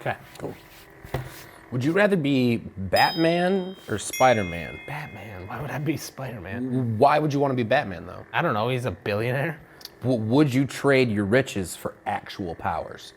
Okay. Cool. Would you rather be Batman or Spider-Man? Batman. Why would I be Spider-Man? Why would you want to be Batman, though? I don't know. He's a billionaire. Would you trade your riches for actual powers?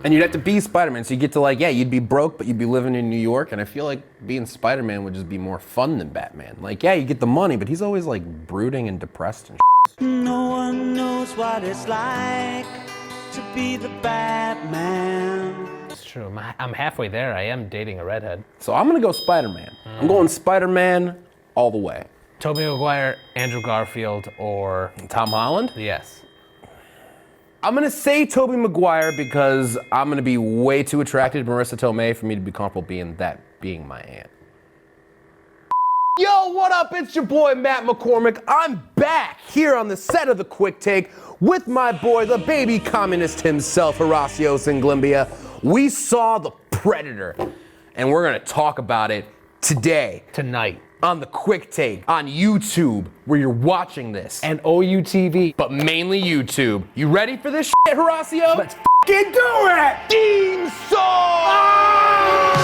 And you'd have to be Spider-Man, so you get to you'd be broke, but you'd be living in New York, and I feel like being Spider-Man would just be more fun than Batman. You get the money, but he's always brooding and depressed and No one knows what it's like to be the Batman. It's true. I'm halfway there. I am dating a redhead. So I'm gonna go Spider-Man. I'm going Spider-Man all the way. Tobey Maguire, Andrew Garfield, or Tom Holland? yes. I'm gonna say Tobey Maguire because I'm gonna be way too attracted to Marissa Tomei for me to be comfortable being my aunt. Yo, what up? It's your boy, Matt McCormick. I'm back here on the set of The Quick Take with my boy, the baby communist himself, Horatiu Zglimbea. We saw The Predator, and we're gonna talk about it today. Tonight. On The Quick Take, on YouTube, where you're watching this. And OUTV. But mainly YouTube. You ready for this shit, Horatiu? Let's f***ing do it! Theme song!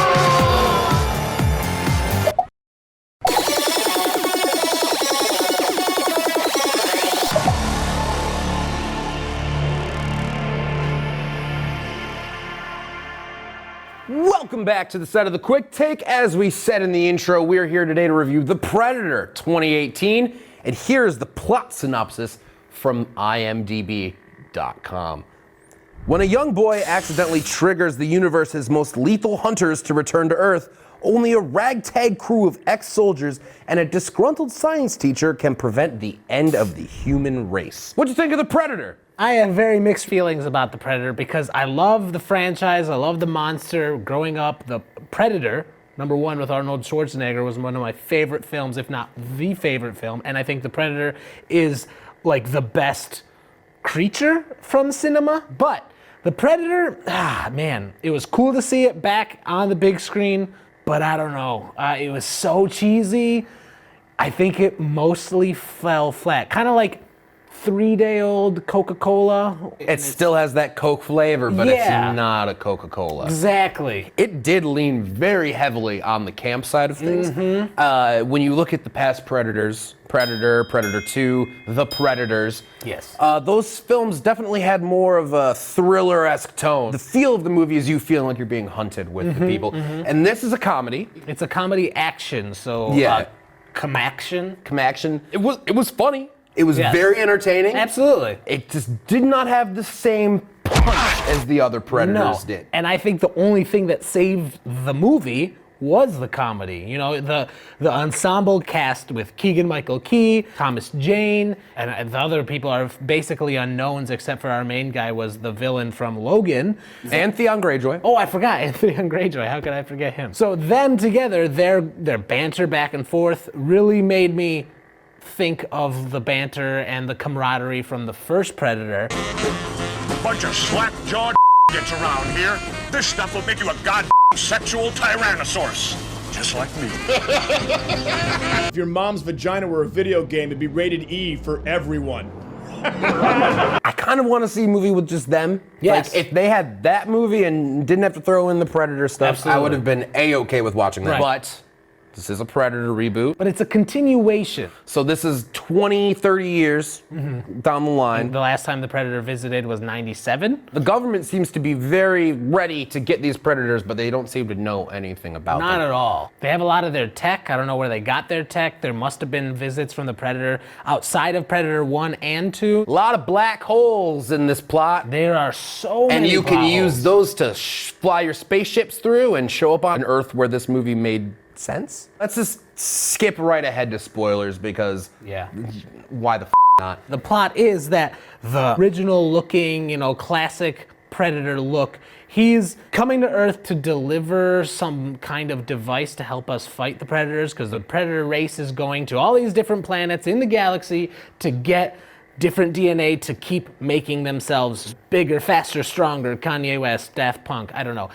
Welcome back to the set of The Quick Take. As we said in the intro, we're here today to review The Predator 2018. And here's the plot synopsis from imdb.com. When a young boy accidentally triggers the universe's most lethal hunters to return to Earth, only a ragtag crew of ex-soldiers and a disgruntled science teacher can prevent the end of the human race. What'd you think of The Predator? I have very mixed feelings about The Predator because I love the franchise, I love the monster. Growing up, The Predator, #1 with Arnold Schwarzenegger, was one of my favorite films, if not the favorite film. And I think The Predator is the best creature from cinema. But The Predator, man, it was cool to see it back on the big screen, but I don't know. It was so cheesy. I think it mostly fell flat. Kind of like 3-day-old Coca-Cola. It still has that Coke flavor, but it's not a Coca-Cola. Exactly. It did lean very heavily on the camp side of things. When you look at the past Predators, Predator, Predator 2, The Predators, yes, those films definitely had more of a thriller-esque tone. The feel of the movie is you feeling like you're being hunted with the people. And this is a comedy. It's a comedy action, so Come-action. It was funny. It was very entertaining. Absolutely. It just did not have the same punch as the other Predators did. And I think the only thing that saved the movie was the comedy. You know, the ensemble cast with Keegan-Michael Thomas Jane, and the other people are basically unknowns except for our main guy was the villain from Logan. And Theon Greyjoy. Oh, I forgot, Theon Greyjoy. How could I forget him? So them together, their banter back and forth really made me think of the banter and the camaraderie from the first Predator. Bunch of slack-jawed gets around here. This stuff will make you a goddamn sexual tyrannosaurus. Just like me. If your mom's vagina were a video game, it'd be rated E for everyone. I kind of want to see a movie with just them. Yes. If they had that movie and didn't have to throw in the Predator stuff, Absolutely. I would have been A-okay with watching that. Right. But this is a Predator reboot. But it's a continuation. So this is 20, 30 years down the line. The last time the Predator visited was 97. The government seems to be very ready to get these Predators, but they don't seem to know anything about them. Not at all. They have a lot of their tech. I don't know where they got their tech. There must have been visits from the Predator outside of Predator 1 and 2. A lot of black holes in this plot. There are so many And you can potholes. use those to fly your spaceships through and show up on an Earth where this movie made sense. Let's just skip right ahead to spoilers because why the not? The plot is that the original looking, classic Predator look, he's coming to Earth to deliver some kind of device to help us fight the Predators because the Predator race is going to all these different planets in the galaxy to get different DNA to keep making themselves bigger, faster, stronger. Kanye West, Daft Punk, I don't know.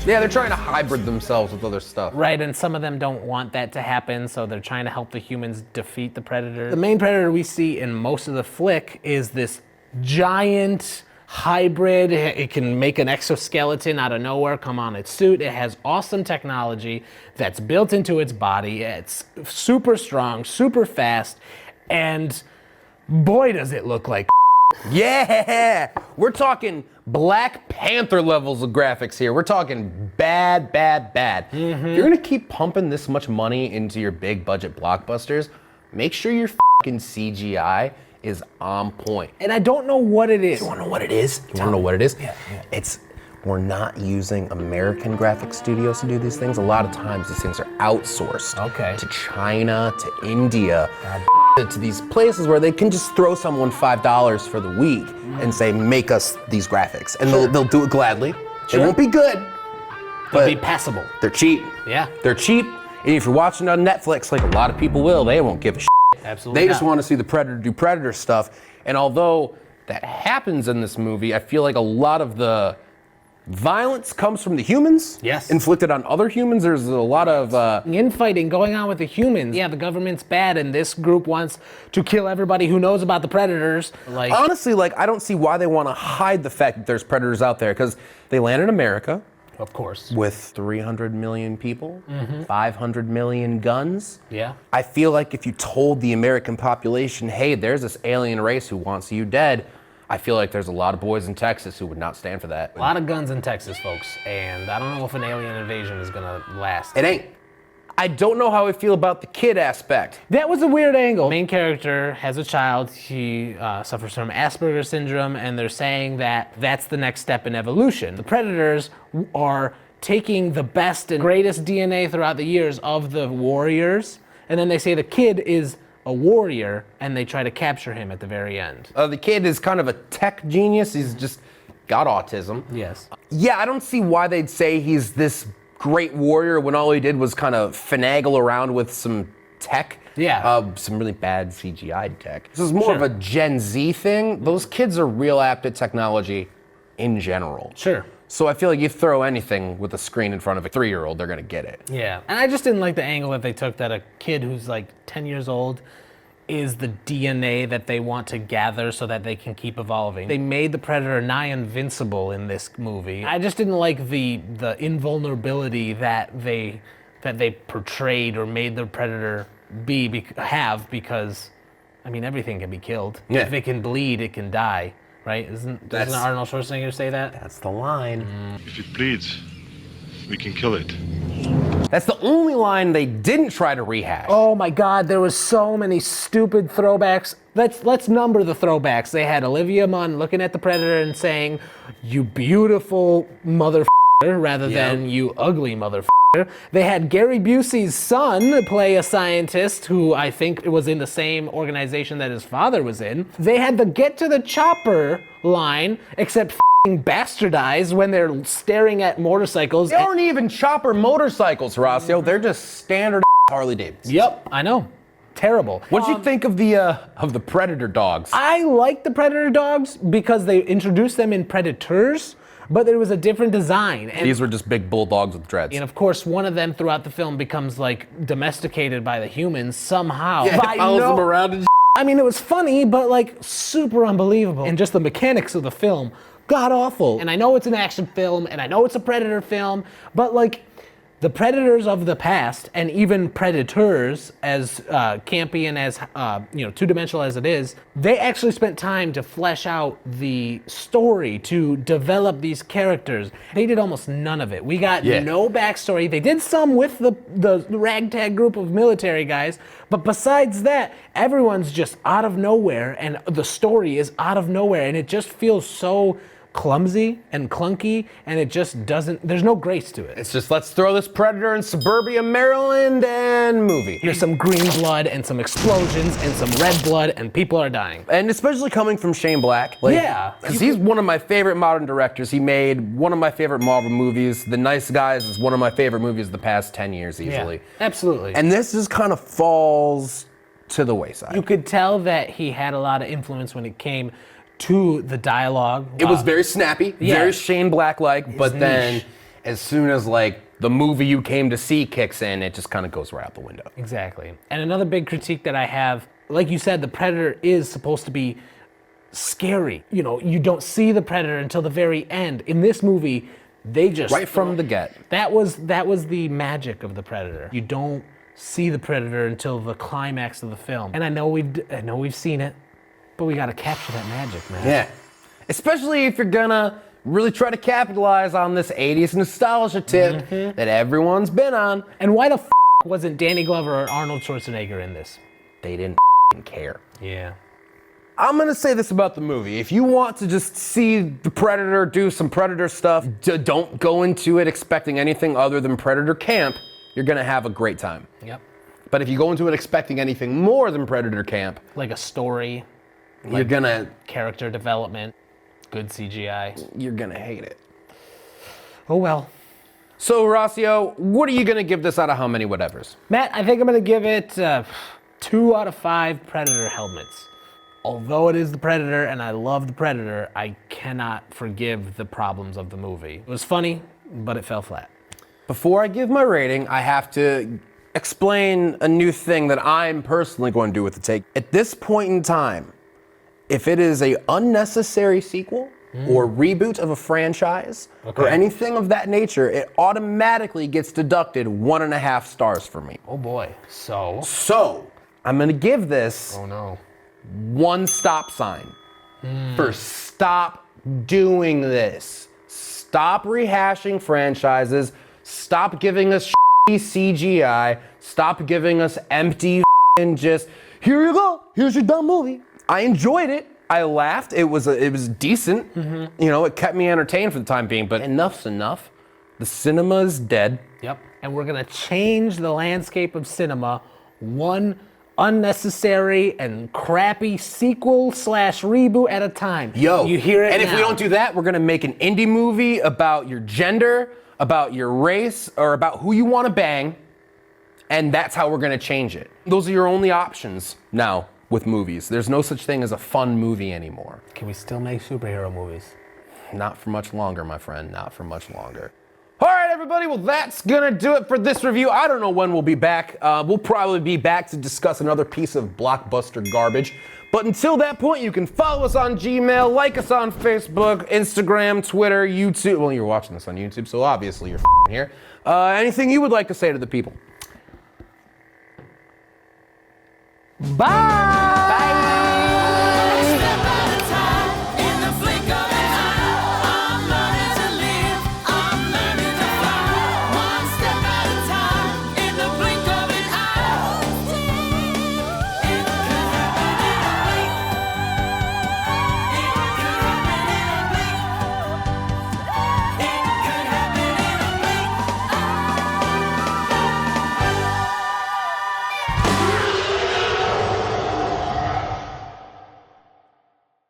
Yeah, they're trying to hybrid themselves with other stuff. Right, and some of them don't want that to happen, so they're trying to help the humans defeat the Predator. The main Predator we see in most of the flick is this giant hybrid. It can make an exoskeleton out of nowhere come on its suit. It has awesome technology that's built into its body. It's super strong, super fast, and boy, does it look like Yeah, we're talking Black Panther levels of graphics here. We're talking bad, bad, bad. If you're gonna keep pumping this much money into your big budget blockbusters, make sure your fucking CGI is on point. And I don't know what it is. You wanna know what it is? You wanna know what it is? Yeah. We're not using American graphic studios to do these things. A lot of times these things are outsourced to China, to India, to these places where they can just throw someone $5 for the week and say, make us these graphics. And they'll do it gladly. It won't be good, but It'll be passable. they're cheap. Yeah. They're cheap. And if you're watching on Netflix, like a lot of people will, they won't give a shit. Absolutely. They just want to see the Predator do Predator stuff. And although that happens in this movie, I feel like a lot of the violence comes from the humans. Yes. Inflicted on other humans. There's a lot of infighting going on with the humans. Yeah, the government's bad, and this group wants to kill everybody who knows about the predators. Like, honestly, like I don't see why they want to hide the fact that there's predators out there, because they land in America. Of course. With 300 million people, 500 million guns. Yeah. I feel like if you told the American population, hey, there's this alien race who wants you dead, I feel like there's a lot of boys in Texas who would not stand for that. A lot of guns in Texas, folks, and I don't know if an alien invasion is gonna last. It ain't. I don't know how I feel about the kid aspect. That was a weird angle. The main character has a child. He suffers from Asperger's syndrome, and they're saying that that's the next step in evolution. The predators are taking the best and greatest DNA throughout the years of the warriors, and then they say the kid is a warrior, and they try to capture him at the very end. The kid is kind of a tech genius. He's just got autism. Yes. Yeah, I don't see why they'd say he's this great warrior when all he did was kind of finagle around with some tech. Yeah. Some really bad CGI tech. This is more of a Gen Z thing. Those kids are real apt at technology in general. Sure. So I feel like you throw anything with a screen in front of a 3-year-old, they're gonna get it. Yeah, and I just didn't like the angle that they took that a kid who's like 10 years old is the DNA that they want to gather so that they can keep evolving. They made the Predator nigh invincible in this movie. I just didn't like the invulnerability that they portrayed or made the Predator have because, I mean, everything can be killed. Yeah. If it can bleed, it can die, right? Doesn't Arnold Schwarzenegger say that? That's the line. If it bleeds, we can kill it. That's the only line they didn't try to rehash. Oh my God, there was so many stupid throwbacks. Let's number the throwbacks. They had Olivia Munn looking at the Predator and saying, "You beautiful motherfucker," rather than "You ugly motherfucker." They had Gary Busey's son play a scientist who I think was in the same organization that his father was in. They had the "Get to the chopper" line, except bastardized when they're staring at motorcycles. They aren't even chopper motorcycles, Horatiu. They're just standard Harley Davidsons. Yep, I know. Terrible. What'd you think of the Predator dogs? I like the Predator dogs because they introduced them in Predators, but there was a different design. And, These were just big bulldogs with dreads. and of course, one of them throughout the film becomes like domesticated by the humans somehow. Yeah, By it follows no- them around and I mean, it was funny, but like super unbelievable. And just the mechanics of the film, god awful. And I know it's an action film, and I know it's a Predator film, but like the Predators of the past, and even Predators, as campy and as two-dimensional as it is, they actually spent time to flesh out the story, to develop these characters. They did almost none of it. We got no backstory. They did some with the ragtag group of military guys, but besides that, everyone's just out of nowhere, and the story is out of nowhere, and it just feels so clumsy and clunky, and it just doesn't, there's no grace to it. it's just, let's throw this Predator in suburbia Maryland and movie. There's some green blood and some explosions and some red blood, and people are dying. And especially coming from Shane Black. Yeah. Because he's one of my favorite modern directors. He made one of my favorite Marvel movies. The Nice Guys is one of my favorite movies of the past 10 years easily. Yeah, absolutely. And this just kind of falls to the wayside. You could tell that he had a lot of influence when it came to the dialogue. It was very snappy, very Shane Black-like, but then as soon as like the movie you came to see kicks in, it just kind of goes right out the window. Exactly. And another big critique that I have, like you said, the Predator is supposed to be scary. You know, you don't see the Predator until the very end. In this movie, they just... Right from the get. That was the magic of the Predator. You don't see the Predator until the climax of the film. And I know we've seen it, but we gotta capture that magic, man. Yeah. Especially if you're gonna really try to capitalize on this 80s nostalgia tip that everyone's been on. And why the wasn't Danny Glover or Arnold Schwarzenegger in this? They didn't care. Yeah. I'm gonna say this about the movie. If you want to just see the Predator do some Predator stuff, don't go into it expecting anything other than Predator camp. You're gonna have a great time. Yep. But if you go into it expecting anything more than Predator camp, Like a story, you're gonna character development, good CGI. you're gonna hate it. Oh well. So Horacio, what are you gonna give this out of how many whatevers? Matt, I think I'm gonna give it 2 out of 5 Predator helmets. Although it is the Predator and I love the Predator, I cannot forgive the problems of the movie. It was funny, but it fell flat. Before I give my rating, I have to explain a new thing that I'm personally going to do with the take. At this point in time, if it is a unnecessary sequel or reboot of a franchise or anything of that nature, it automatically gets deducted 1.5 stars for me. Oh boy. So? So, I'm gonna give this Oh no. 1 stop sign for stop doing this. Stop rehashing franchises. Stop giving us CGI. Stop giving us empty and just, here you go, here's your dumb movie. I enjoyed it. I laughed. It was decent. You know, it kept me entertained for the time being, but enough's enough. The cinema is dead. Yep. And we're gonna change the landscape of cinema one unnecessary and crappy sequel/reboot at a time. Yo, you hear it and now. if we don't do that, we're gonna make an indie movie about your gender, about your race, or about who you wanna bang, and that's how we're gonna change it. Those are your only options now with movies. There's no such thing as a fun movie anymore. Can we still make superhero movies? Not for much longer, my friend, not for much longer. All right, everybody, well, that's gonna do it for this review. I don't know when we'll be back. We'll probably be back to discuss another piece of blockbuster garbage. But until that point, you can follow us on Gmail, like us on Facebook, Instagram, Twitter, YouTube. Well, you're watching this on YouTube, so obviously you're here. Anything you would like to say to the people? Bye!